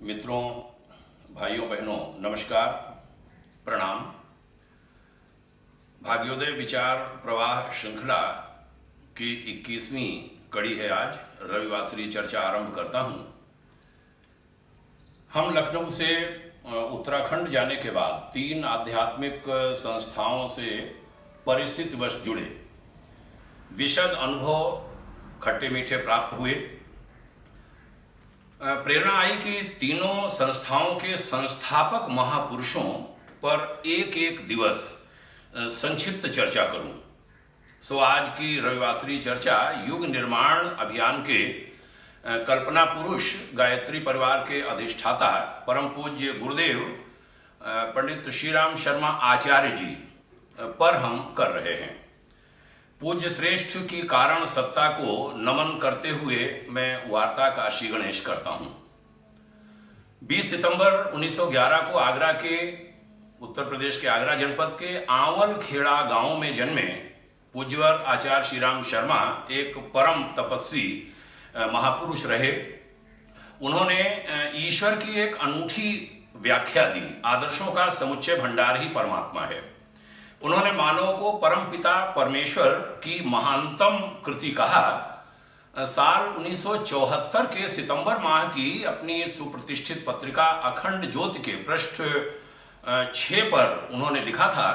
मित्रों, भाइयों बहनों, नमस्कार, प्रणाम। भाग्योदय विचार प्रवाह श्रृंखला की 21वीं कड़ी है। आज रविवासरी चर्चा आरंभ करता हूं। हम लखनऊ से उत्तराखंड जाने के बाद 3 आध्यात्मिक संस्थाओं से परिस्थितिवश जुड़े। विशद अनुभव खट्टे मीठे प्राप्त हुए। प्रेरणा आई कि तीनों संस्थाओं के संस्थापक महापुरुषों पर एक एक दिवस संक्षिप्त चर्चा करूं। सो आज की रविवासरी चर्चा युग निर्माण अभियान के कल्पना पुरुष गायत्री परिवार के अधिष्ठाता परम पूज्य गुरुदेव पंडित श्रीराम शर्मा आचार्य जी पर हम कर रहे हैं। पूज्य श्रेष्ठ की कारण सत्ता को नमन करते हुए मैं वार्ता का श्री गणेश करता हूं। 20 सितंबर 1911 को आगरा के उत्तर प्रदेश के आगरा जनपद के आंवल खेड़ा गांव में जन्मे पूज्यवर आचार्य श्रीराम शर्मा एक परम तपस्वी महापुरुष रहे। उन्होंने ईश्वर की एक अनूठी व्याख्या दी। आदर्शों का समुच्चय भंडार ही परमात्मा है। उन्होंने मानव को परम पिता परमेश्वर की महानतम कृति कहा। साल 1974 के सितंबर माह की अपनी सुप्रतिष्ठित पत्रिका अखंड ज्योति के पृष्ठ 6 पर उन्होंने लिखा था,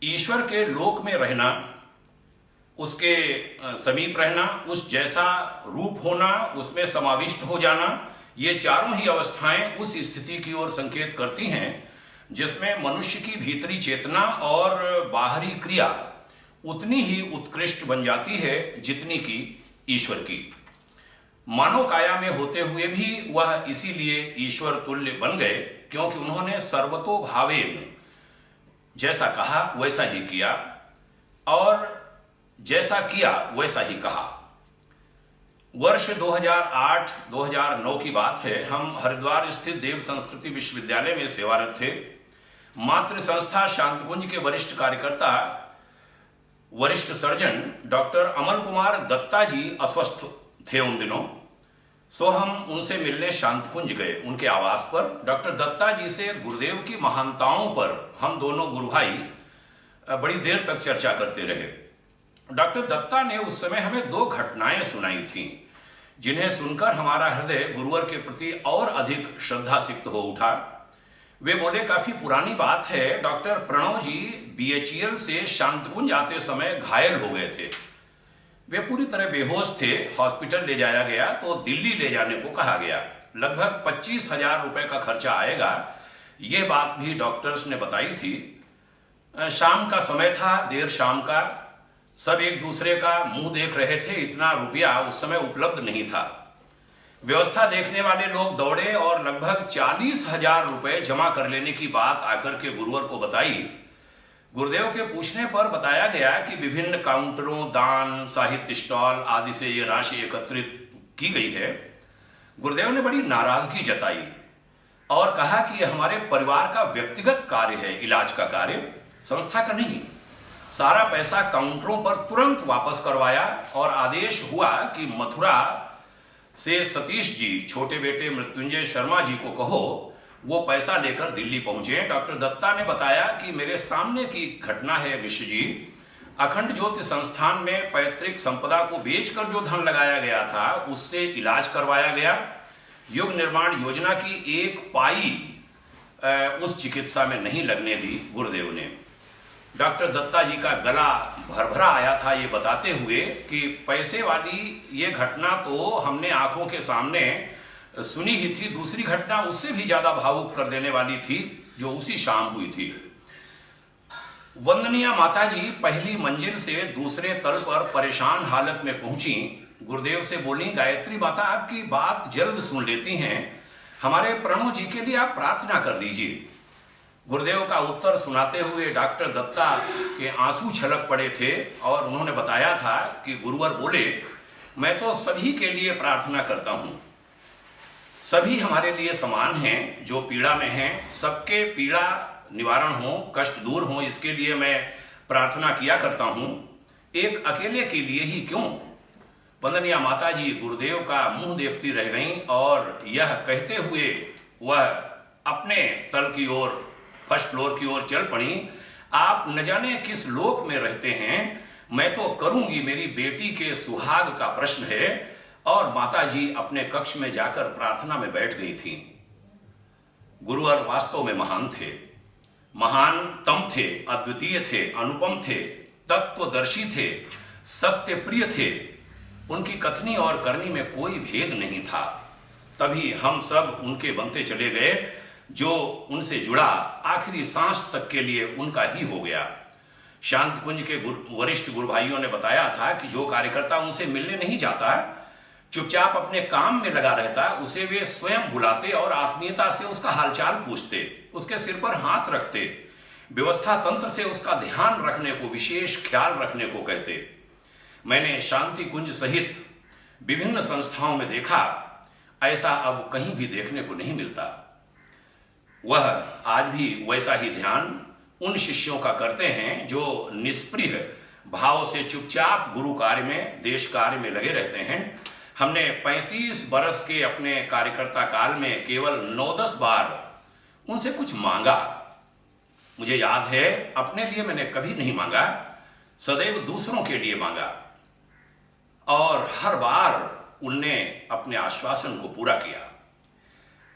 ईश्वर के लोक में रहना, उसके समीप रहना, उस जैसा रूप होना, उसमें समाविष्ट हो जाना, ये चारों ही अवस्थाएं उस स्थिति की ओर संकेत करती हैं जिसमें मनुष्य की भीतरी चेतना और बाहरी क्रिया उतनी ही उत्कृष्ट बन जाती है जितनी कि ईश्वर की। मानव काया में होते हुए भी वह इसीलिए ईश्वर तुल्य बन गए क्योंकि उन्होंने सर्वतोभावेन जैसा कहा वैसा ही किया और जैसा किया वैसा ही कहा। वर्ष 2008-2009 की बात है। हम हरिद्वार स्थित देव संस्कृति विश्वविद्यालय में सेवारत थे। मातृ संस्था शांतकुंज के वरिष्ठ कार्यकर्ता वरिष्ठ सर्जन डॉक्टर अमल कुमार दत्ता जी अस्वस्थ थे उन दिनों। सो हम उनसे मिलने शांतकुंज गए। उनके आवास पर डॉक्टर दत्ता जी से गुरुदेव की महानताओं पर हम दोनों गुरु भाई बड़ी देर तक चर्चा करते रहे। डॉक्टर दत्ता ने उस समय हमें 2 घटनाएं सुनाई थीं जिन्हें सुनकर हमारा हृदय गुरुवर के प्रति और अधिक श्रद्धा सिक्त हो उठा। वे बोले, काफी पुरानी बात है, डॉक्टर प्रणव जी BHEL से शांतकुंज आते समय घायल हो गए थे। वे पूरी तरह बेहोश थे। हॉस्पिटल ले जाया गया तो दिल्ली ले जाने को कहा गया। लगभग 25,000 रुपए का खर्चा आएगा, ये बात भी डॉक्टर्स ने बताई थी। शाम का समय था, देर शाम का। सब एक दूसरे का मुंह देख रहे थे। इतना रुपया उस समय उपलब्ध नहीं था। व्यवस्था देखने वाले लोग दौड़े और लगभग 40,000 रुपए जमा कर लेने की बात आकर के गुरुवर को बताई। गुरुदेव के पूछने पर बताया गया कि विभिन्न काउंटरों, दान, साहित्य स्टॉल आदि से ये राशि एकत्रित की गई है। गुरुदेव ने बड़ी नाराजगी जताई और कहा कि यह हमारे परिवार का व्यक्तिगत कार्य है, इलाज का कार्य, संस्था का नहीं। सारा पैसा काउंटरों पर तुरंत वापस करवाया और आदेश हुआ कि मथुरा से सतीश जी, छोटे बेटे मृत्युंजय शर्मा जी को कहो वो पैसा लेकर दिल्ली पहुंचे। डॉक्टर दत्ता ने बताया कि मेरे सामने की घटना है मिश्र जी। अखंड ज्योति संस्थान में पैतृक संपदा को बेचकर जो धन लगाया गया था उससे इलाज करवाया गया। युग निर्माण योजना की 1 पाई उस चिकित्सा में नहीं लगने दी गुरुदेव ने। डॉक्टर दत्ता जी का गला भरभरा आया था ये बताते हुए कि पैसे वाली ये घटना तो हमने आंखों के सामने सुनी ही थी, दूसरी घटना उससे भी ज्यादा भावुक कर देने वाली थी जो उसी शाम हुई थी। वंदनीय माता जी पहली मंजिल से दूसरे तल पर परेशान हालत में पहुंची। गुरुदेव से बोली, गायत्री माता आपकी बात जल्द सुन लेती हैं, हमारे प्रणव जी के लिए आप प्रार्थना कर दीजिए। गुरुदेव का उत्तर सुनाते हुए डॉक्टर दत्ता के आंसू छलक पड़े थे और उन्होंने बताया था कि गुरुवर बोले, मैं तो सभी के लिए प्रार्थना करता हूं। सभी हमारे लिए समान हैं। जो पीड़ा में हैं सबके पीड़ा निवारण हो, कष्ट दूर हो, इसके लिए मैं प्रार्थना किया करता हूं। एक अकेले के लिए ही क्यों? वंदनिया माता जी गुरुदेव का मुंह देखती रह गईं और यह कहते हुए वह अपने तल की ओर, फर्स्ट फ्लोर की ओर चल पड़ी, आप न जाने किस लोक में रहते हैं, मैं तो करूंगी, मेरी बेटी के सुहाग का प्रश्न है। और माता जी अपने कक्ष में जाकर प्रार्थना में बैठ गई थी। गुरुवर वास्तव में महान थे, महानतम थे, अद्वितीय थे, अनुपम थे, तत्वदर्शी थे, सत्य प्रिय थे। उनकी कथनी और करनी में कोई भेद नहीं था। तभी हम सब उनके बनते चले गए। जो उनसे जुड़ा आखिरी सांस तक के लिए उनका ही हो गया। शांत कुंज के वरिष्ठ गुरु भाइयों ने बताया था कि जो कार्यकर्ता उनसे मिलने नहीं जाता, चुपचाप अपने काम में लगा रहता, उसे वे स्वयं बुलाते और आत्मीयता से उसका हालचाल पूछते, उसके सिर पर हाथ रखते, व्यवस्था तंत्र से उसका ध्यान रखने को, विशेष ख्याल रखने को कहते। मैंने शांति कुंज सहित विभिन्न संस्थाओं में देखा, ऐसा अब कहीं भी देखने को नहीं मिलता। वह आज भी वैसा ही ध्यान उन शिष्यों का करते हैं जो निष्प्रिय भाव से चुपचाप गुरु कार्य में, देश कार्य में लगे रहते हैं। हमने 35 बरस के अपने कार्यकर्ता काल में केवल 9-10 बार उनसे कुछ मांगा। मुझे याद है, अपने लिए मैंने कभी नहीं मांगा, सदैव दूसरों के लिए मांगा, और हर बार उनने अपने आश्वासन को पूरा किया।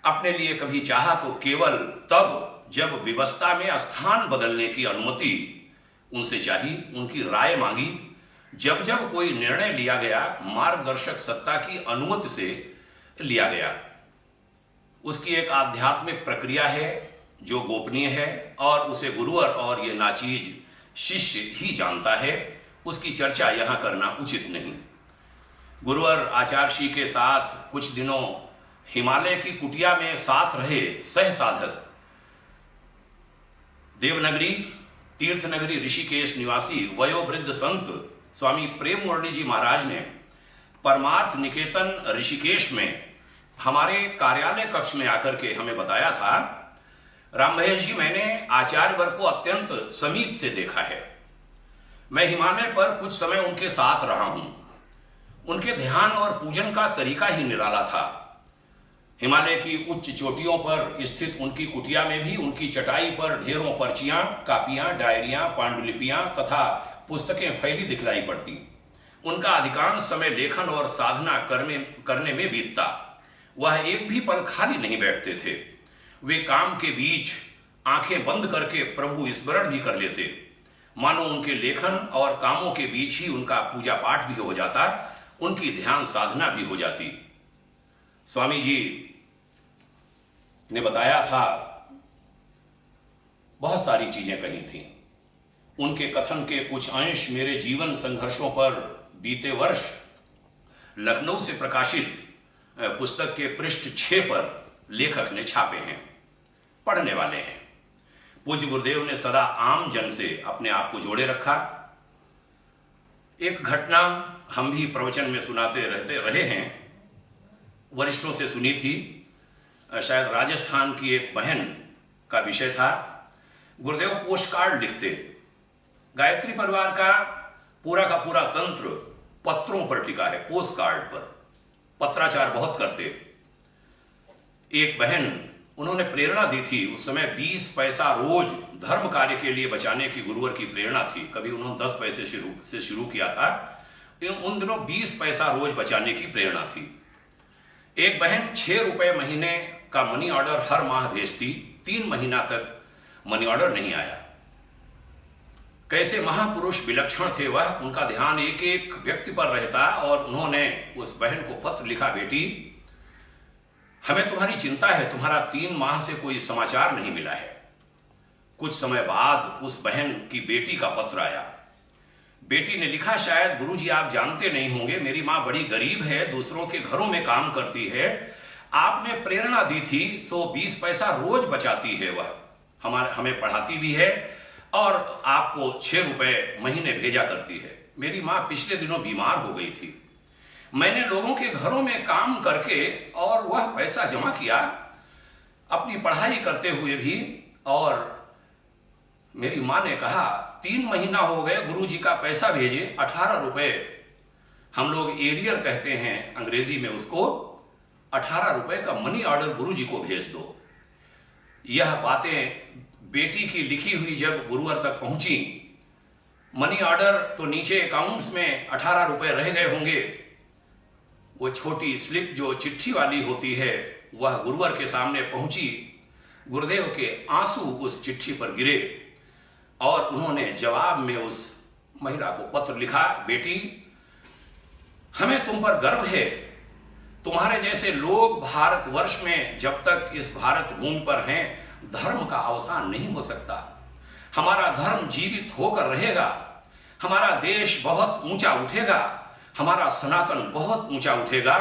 अपने लिए कभी चाहा तो केवल तब जब व्यवस्था में स्थान बदलने की अनुमति उनसे चाही, उनकी राय मांगी। जब जब कोई निर्णय लिया गया, मार्गदर्शक सत्ता की अनुमति से लिया गया। उसकी एक आध्यात्मिक प्रक्रिया है जो गोपनीय है और उसे गुरुवर और ये नाचीज शिष्य ही जानता है। उसकी चर्चा यहां करना उचित नहीं। गुरुवर आचार्य के साथ कुछ दिनों हिमालय की कुटिया में साथ रहे सह साधक, देवनगरी तीर्थनगरी ऋषिकेश निवासी वयोवृद्ध संत स्वामी प्रेम मुरली जी महाराज ने परमार्थ निकेतन ऋषिकेश में हमारे कार्यालय कक्ष में आकर के हमें बताया था, राम महेश जी, मैंने आचार्य वर्ग को अत्यंत समीप से देखा है। मैं हिमालय पर कुछ समय उनके साथ रहा हूं। उनके ध्यान और पूजन का तरीका ही निराला था। हिमालय की उच्च चोटियों पर स्थित उनकी कुटिया में भी उनकी चटाई पर ढेरों पर्चियां, कापियां, डायरियां, पांडुलिपियां तथा पुस्तकें फैली दिखलाई पड़ती। उनका अधिकांश समय लेखन और साधना करने में बीतता। वह एक भी पल खाली नहीं बैठते थे। वे काम के बीच आंखें बंद करके प्रभु स्मरण भी कर लेते, मानो उनके लेखन और कामों के बीच ही उनका पूजा पाठ भी हो जाता, उनकी ध्यान साधना भी हो जाती। स्वामी जी ने बताया था, बहुत सारी चीजें कही थी। उनके कथन के कुछ अंश मेरे जीवन संघर्षों पर बीते वर्ष लखनऊ से प्रकाशित पुस्तक के पृष्ठ 6 पर लेखक ने छापे हैं, पढ़ने वाले हैं। पूज्य गुरुदेव ने सदा आम जन से अपने आप को जोड़े रखा। एक घटना हम भी प्रवचन में सुनाते रहे हैं, वरिष्ठों से सुनी थी। शायद राजस्थान की एक बहन का विषय था। गुरुदेव पोस्ट कार्ड लिखते। गायत्री परिवार का पूरा तंत्र पत्रों पर टिका है, पोस्ट कार्ड पर पत्राचार बहुत करते। एक बहन, उन्होंने प्रेरणा दी थी उस समय, 20 पैसा रोज धर्म कार्य के लिए बचाने की गुरुवर की प्रेरणा थी। कभी उन्होंने 10 पैसे से शुरू किया था, उन दिनों 20 पैसा रोज बचाने की प्रेरणा थी। एक बहन 6 रुपए महीने का मनी ऑर्डर हर माह भेजती। 3 महीना तक मनी ऑर्डर नहीं आया। कैसे महापुरुष विलक्षण थे वह, उनका ध्यान एक एक व्यक्ति पर रहता और उन्होंने उस बहन को पत्र लिखा, बेटी हमें तुम्हारी चिंता है, तुम्हारा 3 माह से कोई समाचार नहीं मिला है। कुछ समय बाद उस बहन की बेटी का पत्र आया। बेटी ने लिखा, शायद गुरुजी आप जानते नहीं होंगे, मेरी माँ बड़ी गरीब है, दूसरों के घरों में काम करती है। आपने प्रेरणा दी थी, सो 20 पैसा रोज बचाती है वह, हमें पढ़ाती भी है और आपको 6 रुपए महीने भेजा करती है। मेरी माँ पिछले दिनों बीमार हो गई थी। मैंने लोगों के घरों में काम करके और वह पैसा जमा किया, अपनी पढ़ाई करते हुए भी। और मेरी माँ ने कहा, 3 महीना हो गए गुरुजी का पैसा भेजे, 18 रुपए हम लोग एरियर कहते हैं अंग्रेजी में उसको, 18 रुपए का मनी ऑर्डर गुरुजी को भेज दो। यह बातें बेटी की लिखी हुई जब गुरुवर तक पहुंची, मनी ऑर्डर तो नीचे अकाउंट्स में 18 रुपए रह गए होंगे, वो छोटी स्लिप जो चिट्ठी वाली होती है वह गुरुवर के सामने पहुंची। गुरुदेव के आंसू उस चिट्ठी पर गिरे और उन्होंने जवाब में उस महिला को पत्र लिखा, बेटी हमें तुम पर गर्व है, तुम्हारे जैसे लोग भारतवर्ष में जब तक इस भारत भूमि पर हैं धर्म का अवसान नहीं हो सकता, हमारा धर्म जीवित होकर रहेगा, हमारा देश बहुत ऊंचा उठेगा, हमारा सनातन बहुत ऊंचा उठेगा।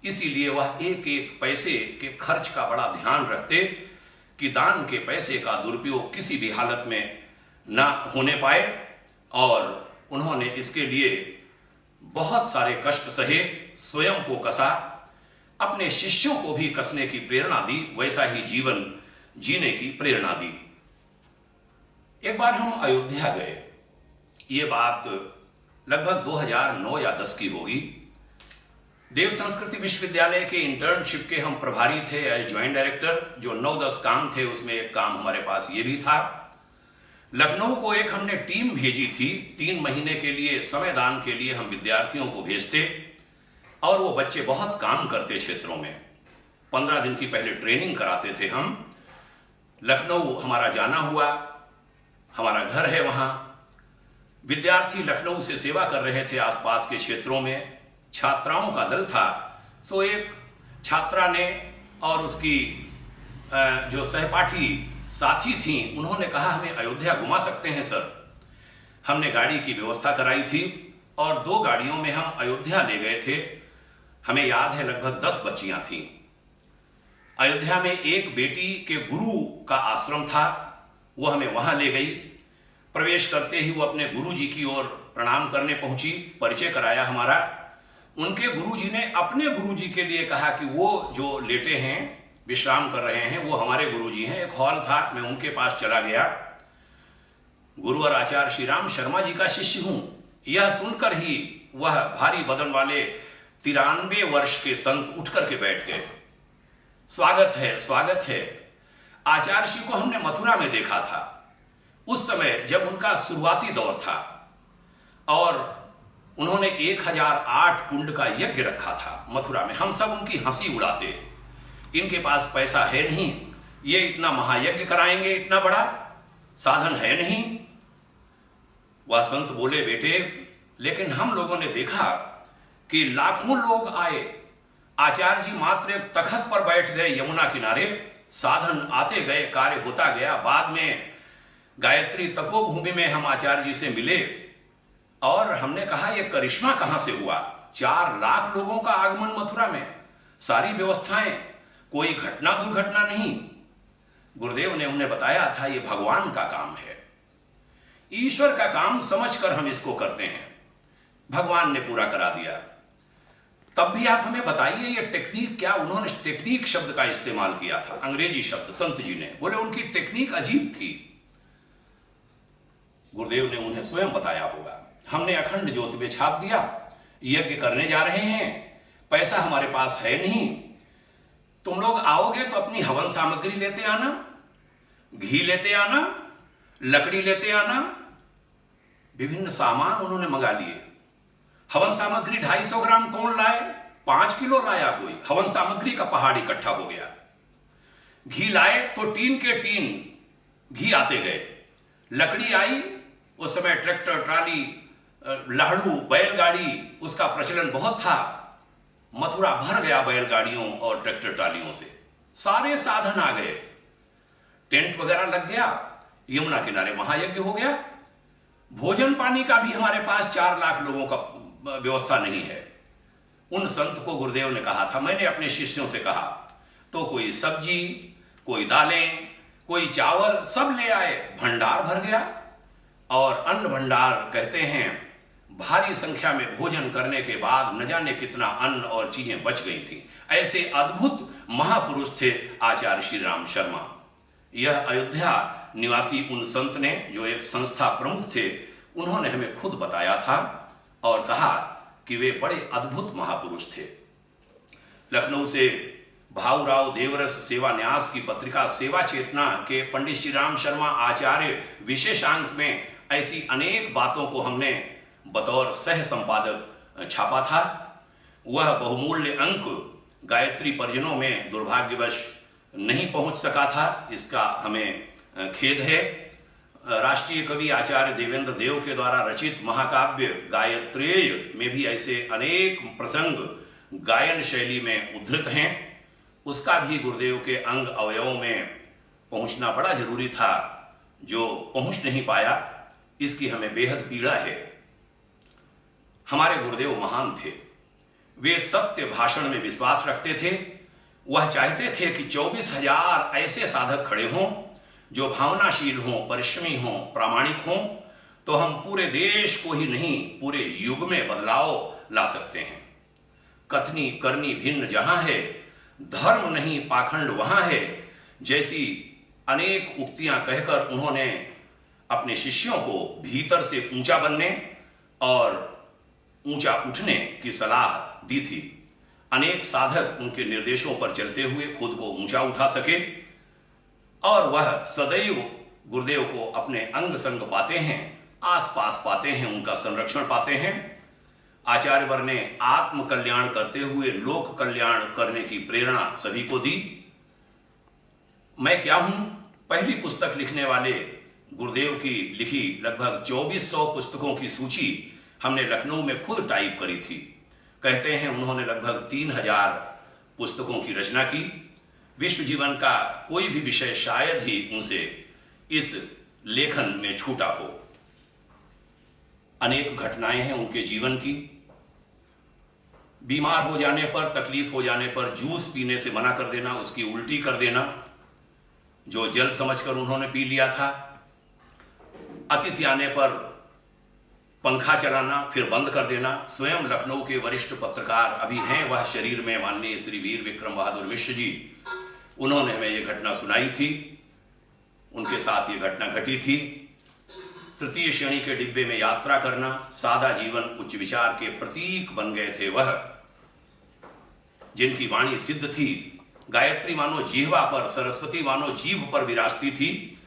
इसीलिए वह एक एक पैसे के खर्च का बड़ा ध्यान रखते कि दान के पैसे का दुरुपयोग किसी भी हालत में ना होने पाए, और उन्होंने इसके लिए बहुत सारे कष्ट सहे, स्वयं को कसा, अपने शिष्यों को भी कसने की प्रेरणा दी, वैसा ही जीवन जीने की प्रेरणा दी। एक बार हम अयोध्या गए, ये बात लगभग 2009 या 10 की होगी। देव संस्कृति विश्वविद्यालय के इंटर्नशिप के हम प्रभारी थे एज ज्वाइंट डायरेक्टर, जो 9-10 काम थे उसमें एक काम हमारे पास ये भी था। लखनऊ को एक हमने टीम भेजी थी, 3 महीने के लिए समयदान के लिए हम विद्यार्थियों को भेजते और वो बच्चे बहुत काम करते क्षेत्रों में। 15 दिन की पहले ट्रेनिंग कराते थे हम। लखनऊ हमारा जाना हुआ, हमारा घर है वहां। विद्यार्थी लखनऊ से सेवा कर रहे थे आसपास के क्षेत्रों में, छात्राओं का दल था। सो एक छात्रा ने और उसकी जो सहपाठी साथी थी, उन्होंने कहा हमें अयोध्या घुमा सकते हैं सर। हमने गाड़ी की व्यवस्था कराई थी और 2 गाड़ियों में हम अयोध्या ले गए थे। हमें याद है लगभग 10 बच्चियां थीं। अयोध्या में एक बेटी के गुरु का आश्रम था, वो हमें वहां ले गई। प्रवेश करते ही वो अपने गुरुजी की ओर प्रणाम करने पहुंची, परिचय कराया हमारा। उनके गुरुजी ने अपने गुरुजी के लिए कहा कि वो जो लेटे हैं, विश्राम कर रहे हैं, वो हमारे गुरुजी हैं। एक हॉल था, मैं उनके पास चला गया। गुरुवर आचार्य श्री राम शर्मा जी का शिष्य हूं, यह सुनकर ही वह भारी बदन वाले 93 वर्ष के संत उठ करके बैठ गए। स्वागत है, स्वागत है। आचार्य श्री को हमने मथुरा में देखा था, उस समय जब उनका शुरुआती दौर था, और उन्होंने 1008 कुंड का यज्ञ रखा था मथुरा में। हम सब उनकी हंसी उड़ाते, इनके पास पैसा है नहीं, ये इतना महायज्ञ कराएंगे, इतना बड़ा साधन है नहीं। वह संत बोले, बेटे लेकिन हम लोगों ने देखा कि लाखों लोग आए, आचार्य जी मात्र एक तखत पर बैठ गए यमुना किनारे, साधन आते गए, कार्य होता गया। बाद में गायत्री तपोभूमि में हम आचार्य जी से मिले और हमने कहा यह करिश्मा कहां से हुआ? 4 लाख लोगों का आगमन मथुरा में, सारी व्यवस्थाएं, कोई घटना दुर्घटना नहीं। गुरुदेव ने उन्हें बताया था ये भगवान का काम है, ईश्वर का काम समझकर हम इसको करते हैं, भगवान ने पूरा करा दिया। तब भी आप हमें बताइए ये टेक्निक क्या? उन्होंने टेक्निक शब्द का इस्तेमाल किया था, अंग्रेजी शब्द, संत जी ने बोले उनकी टेक्निक अजीब थी। गुरुदेव ने उन्हें स्वयं बताया होगा। हमने अखंड ज्योति में छाप दिया, यज्ञ करने जा रहे हैं, पैसा हमारे पास है नहीं, तुम लोग आओगे तो अपनी हवन सामग्री लेते आना, घी लेते आना, लकड़ी लेते आना। विभिन्न सामान उन्होंने मंगा लिए। हवन सामग्री 250 ग्राम कौन लाए? 5 किलो लाया कोई। हवन सामग्री का पहाड़ इकट्ठा हो गया। घी लाए तो टीन के टीन घी आते गए। लकड़ी आई, उस समय ट्रैक्टर, ट्राली, लाहड़ू, बैलगाड़ी, उसका प्रचलन बहुत था। मथुरा भर गया बैलगाड़ियों और ट्रैक्टर ट्रालियों से, सारे साधन आ गए, टेंट वगैरह लग गया, यमुना किनारे महायज्ञ हो गया। भोजन पानी का भी हमारे पास 4 लाख लोगों का व्यवस्था नहीं है। उन संत को गुरुदेव ने कहा था, मैंने अपने शिष्यों से कहा, तो कोई सब्जी, कोई दालें, कोई चावल, सब ले आए, भंडार भर गया। और अन्न भंडार कहते हैं, भारी संख्या में भोजन करने के बाद न जाने कितना अन्न और चीजें बच गई थी। ऐसे अद्भुत महापुरुष थे आचार्य श्री राम शर्मा। यह अयोध्या निवासी उन संत ने, जो एक संस्था प्रमुख थे, उन्होंने हमें खुद बताया था और कहा कि वे बड़े अद्भुत महापुरुष थे। लखनऊ से भाऊराव देवरस सेवा न्यास की पत्रिका सेवा चेतना के पंडित श्री राम शर्मा आचार्य विशेषांक में ऐसी अनेक बातों को हमने बतौर सह संपादक छापा था। वह बहुमूल्य अंक गायत्री परिजनों में दुर्भाग्यवश नहीं पहुंच सका था, इसका हमें खेद है। राष्ट्रीय कवि आचार्य देवेंद्र देव के द्वारा रचित महाकाव्य गायत्रेय में भी ऐसे अनेक प्रसंग गायन शैली में उद्धृत हैं। उसका भी गुरुदेव के अंग अवयवों में पहुंचना बड़ा जरूरी था, जो पहुंच नहीं पाया, इसकी हमें बेहद पीड़ा है। हमारे गुरुदेव महान थे। वे सत्य भाषण में विश्वास रखते थे। वह चाहते थे कि 24,000 ऐसे साधक खड़े हों जो भावनाशील हों, परिश्रमी हों, प्रामाणिक हों, तो हम पूरे देश को ही नहीं पूरे युग में बदलाव ला सकते हैं। कथनी करनी भिन्न जहां है, धर्म नहीं पाखंड वहां है, जैसी अनेक उक्तियां कहकर उन्होंने अपने शिष्यों को भीतर से ऊंचा बनने और ऊंचा उठने की सलाह दी थी। अनेक साधक उनके निर्देशों पर चलते हुए खुद को ऊंचा उठा सके, और वह सदैव गुरुदेव को अपने अंग संग पाते हैं, आसपास पाते हैं, उनका संरक्षण पाते हैं। आचार्यवर ने आत्म कल्याण करते हुए लोक कल्याण करने की प्रेरणा सभी को दी। मैं क्या हूं? पहली पुस्तक लिखने वाले गुरुदेव की लिखी लगभग 2400 पुस्तकों की सूची हमने लखनऊ में खुद टाइप करी थी। कहते हैं उन्होंने लगभग 3000 पुस्तकों की रचना की। विश्व जीवन का कोई भी विषय शायद ही उनसे इस लेखन में छूटा हो। अनेक घटनाएं हैं उनके जीवन की। बीमार हो जाने पर, तकलीफ हो जाने पर जूस पीने से मना कर देना, उसकी उल्टी कर देना, जो जल समझकर उन्होंने पी लिया था। अतिथि आने पर पंखा चलाना फिर बंद कर देना। स्वयं लखनऊ के वरिष्ठ पत्रकार अभी हैं वह शरीर में, माननीय श्री वीर विक्रम बहादुर मिश्र जी, उन्होंने हमें यह घटना सुनाई थी। उनके साथ ये घटना घटी थी। तृतीय श्रेणी के डिब्बे में यात्रा करना, सादा जीवन उच्च विचार के प्रतीक बन गए थे वह, जिनकी वाणी सिद्ध थी। गायत्री मानो जिह्वा पर, सरस्वती मानो जीभ पर विराजती थी।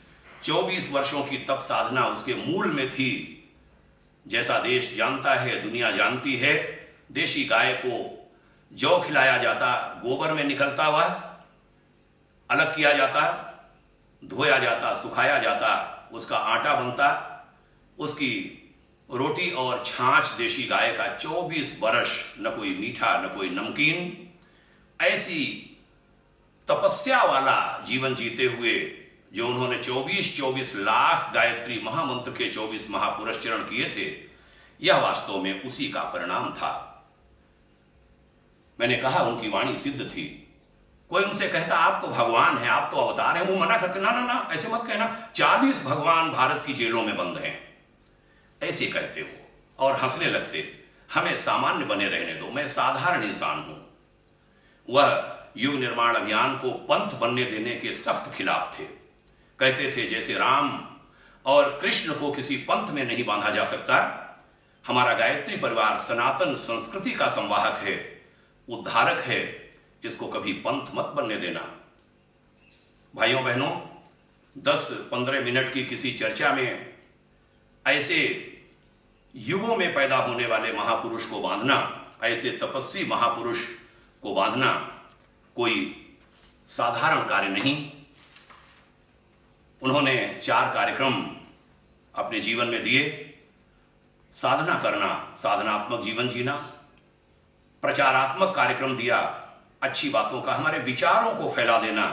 24 वर्षों की तप साधना उसके मूल में थी। जैसा देश जानता है, दुनिया जानती है, देशी गाय को जौ खिलाया जाता, गोबर में निकलता, वह अलग किया जाता, धोया जाता, सुखाया जाता, उसका आटा बनता, उसकी रोटी और छाछ देशी गाय का 24 वर्ष, न कोई मीठा न कोई नमकीन। ऐसी तपस्या वाला जीवन जीते हुए जो उन्होंने 24 लाख गायत्री महामंत्र के 24 महापुरुष चरण किए थे, यह वास्तव में उसी का परिणाम था। मैंने कहा उनकी वाणी सिद्ध थी। कोई उनसे कहता आप तो भगवान हैं, आप तो अवतार हैं, वो मना करते, ना ना ना, ऐसे मत कहना, 40 भगवान भारत की जेलों में बंद हैं, ऐसे कहते हो और हंसने लगते। हमें सामान्य बने रहने दो, मैं साधारण इंसान हूं। वह युग निर्माण अभियान को पंथ बनने देने के सख्त खिलाफ थे। कहते थे जैसे राम और कृष्ण को किसी पंथ में नहीं बांधा जा सकता, हमारा गायत्री परिवार सनातन संस्कृति का संवाहक है, उद्धारक है, इसको कभी पंथ मत बनने देना। भाइयों बहनों, 10-15 मिनट की किसी चर्चा में ऐसे युगों में पैदा होने वाले महापुरुष को बांधना, ऐसे तपस्वी महापुरुष को बांधना कोई साधारण कार्य नहीं। उन्होंने 4 कार्यक्रम अपने जीवन में दिए। साधना करना, साधनात्मक जीवन जीना, प्रचारात्मक कार्यक्रम दिया, अच्छी बातों का, हमारे विचारों को फैला देना।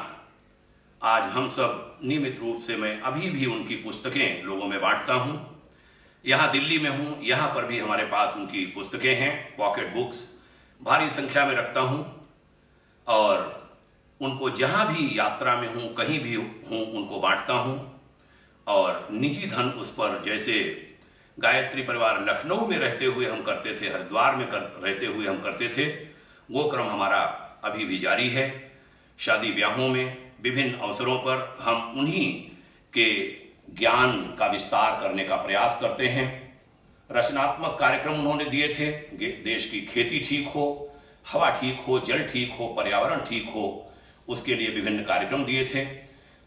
आज हम सब नियमित रूप से, मैं अभी भी उनकी पुस्तकें लोगों में बांटता हूं। यहां दिल्ली में हूं, यहां पर भी हमारे पास उनकी पुस्तकें हैं, पॉकेट बुक्स भारी संख्या में रखता हूं, और उनको जहां भी यात्रा में हूं, कहीं भी हूं, उनको बांटता हूं। और निजी धन उस पर, जैसे गायत्री परिवार लखनऊ में रहते हुए हम करते थे, हरिद्वार में रहते हुए हम करते थे, वो क्रम हमारा अभी भी जारी है। शादी ब्याहों में, विभिन्न अवसरों पर हम उन्हीं के ज्ञान का विस्तार करने का प्रयास करते हैं। रचनात्मक कार्यक्रम उन्होंने दिए थे। देश की खेती ठीक हो, हवा ठीक हो, जल ठीक हो, पर्यावरण ठीक हो, उसके लिए विभिन्न कार्यक्रम दिए थे।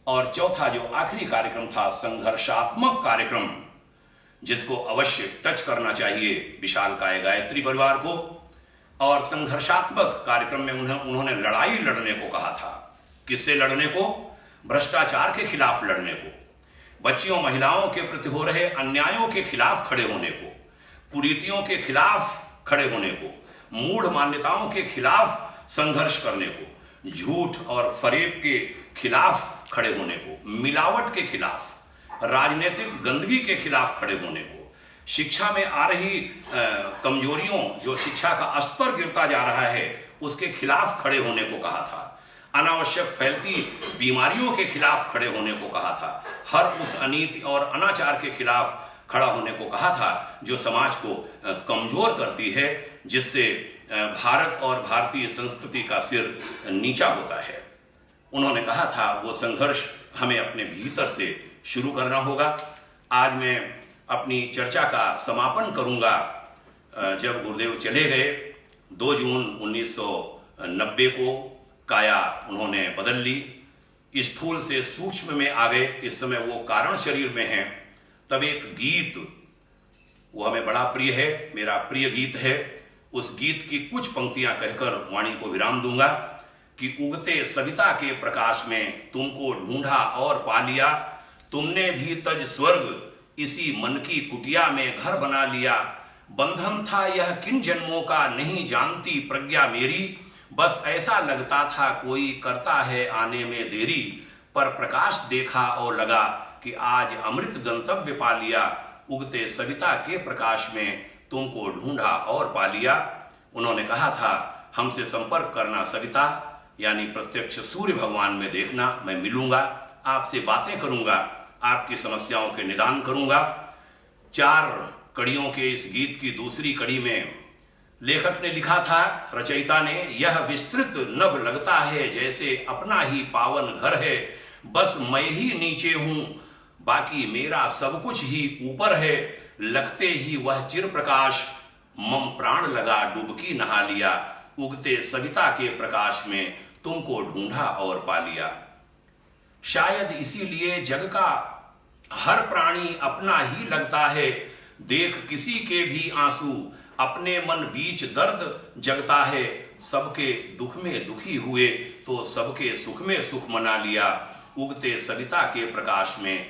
और चौथा जो आखिरी कार्यक्रम था, संघर्षात्मक कार्यक्रम, जिसको अवश्य टच करना चाहिए विशालकाय गायत्री परिवार को। और संघर्षात्मक कार्यक्रम में उन्होंने लड़ाई लड़ने को कहा था। किससे लड़ने को? भ्रष्टाचार के खिलाफ लड़ने को, बच्चियों महिलाओं के प्रति हो रहे अन्यायों के खिलाफ खड़े होने को, कुरीतियों के खिलाफ खड़े होने को, मूढ़ मान्यताओं के खिलाफ संघर्ष करने को, झूठ और फरेब के खिलाफ खड़े होने को, मिलावट के खिलाफ, राजनीतिक गंदगी के खिलाफ खड़े होने को, शिक्षा में आ रही कमजोरियों, जो शिक्षा का स्तर गिरता जा रहा है, उसके खिलाफ खड़े होने को कहा था। अनावश्यक फैलती बीमारियों के खिलाफ खड़े होने को कहा था। हर उस अनीति और अनाचार के खिलाफ खड़ा होने को कहा था जो समाज को कमजोर करती है, जिससे भारत और भारतीय संस्कृति का सिर नीचा होता है। उन्होंने कहा था वो संघर्ष हमें अपने भीतर से शुरू करना होगा। आज मैं अपनी चर्चा का समापन करूंगा जब गुरुदेव चले गए 2 जून 1990 को। काया उन्होंने बदल ली, स्थूल से सूक्ष्म में आ गए। इस समय वो कारण शरीर में हैं। तब एक गीत, वो हमें बड़ा प्रिय है, मेरा प्रिय गीत है। उस गीत की कुछ पंक्तियां कहकर वाणी को विराम दूंगा कि उगते सविता के प्रकाश में तुमको ढूंढा और पा लिया, तुमने भी तज स्वर्ग इसी मन की कुटिया में घर बना लिया। बंधन था यह किन जन्मों का नहीं जानती प्रज्ञा मेरी, बस ऐसा लगता था कोई करता है आने में देरी, पर प्रकाश देखा और लगा कि आज अमृत गंतव्य पा लिया। उगते सविता के प्रकाश में तुमको ढूंढा और पा लिया। उन्होंने कहा था हमसे संपर्क करना सविता, यानी प्रत्यक्ष सूर्य भगवान में देखना। मैं मिलूंगा, आपसे बातें करूंगा, आपकी समस्याओं के निदान करूंगा। 4 कड़ियों के इस गीत की दूसरी कड़ी में लेखक ने लिखा था, रचयिता ने, यह विस्तृत नभ लगता है जैसे अपना ही पावन घर है, बस मैं ही नीचे हूं, बाकी मेरा सब कुछ ही ऊपर है। लगते ही वह चिर प्रकाश मम प्राण लगा डुबकी नहा लिया, उगते सविता के प्रकाश में तुमको ढूंढा और पा लिया। शायद इसीलिए जग का हर प्राणी अपना ही लगता है, देख किसी के भी आंसू अपने मन बीच दर्द जगता है। सबके दुख में दुखी हुए तो सबके सुख में सुख मना लिया, उगते सविता के प्रकाश में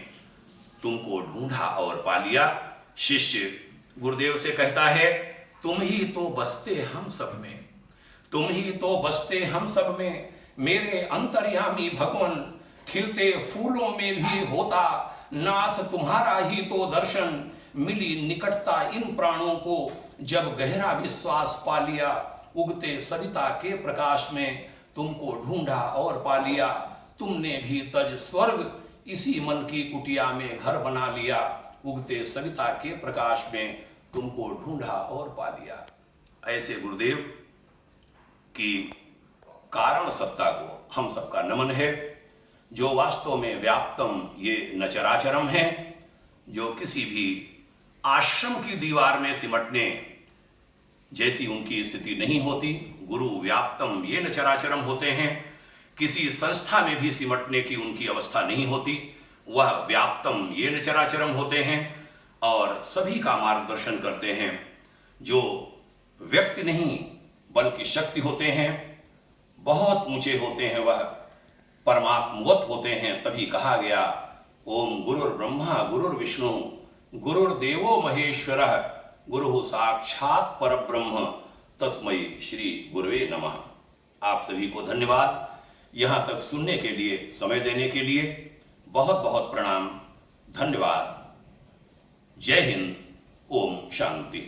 तुमको ढूंढा और पा लिया। शिष्य गुरुदेव से कहता है, तुम ही तो बसते हम सब में, तुम ही तो बसते हम सब में, मेरे अंतर्यामी भगवन, खिलते फूलों में भी होता नाथ तुम्हारा ही तो दर्शन। मिली निकटता इन प्राणों को जब गहरा विश्वास पा लिया, उगते सविता के प्रकाश में तुमको ढूंढा और पा लिया। तुमने भी तज स्वर्ग इसी मन की कुटिया में घर बना लिया, उगते सविता के प्रकाश में तुमको ढूंढा और पा लिया। ऐसे गुरुदेव की कारण सत्ता को हम सबका नमन है, जो वास्तव में व्याप्तम ये न चराचरम है, जो किसी भी आश्रम की दीवार में सिमटने जैसी उनकी स्थिति नहीं होती। गुरु व्याप्तम ये न चराचरम होते हैं, किसी संस्था में भी सिमटने की उनकी अवस्था नहीं होती, वह व्याप्तम ये न चराचरम होते हैं और सभी का मार्गदर्शन करते हैं। जो व्यक्ति नहीं बल्कि शक्ति होते हैं, बहुत ऊंचे होते हैं, वह परमात्मवत होते हैं। तभी कहा गया, ओम गुरुर्ब्रह्मा गुरुर्विष्णु गुरुर्देवो महेश्वरः गुरुः साक्षात् परब्रह्म तस्मै श्री गुरुवे नमः। आप सभी को धन्यवाद, यहां तक सुनने के लिए, समय देने के लिए बहुत बहुत प्रणाम, धन्यवाद। जय हिंद, ओम शांति।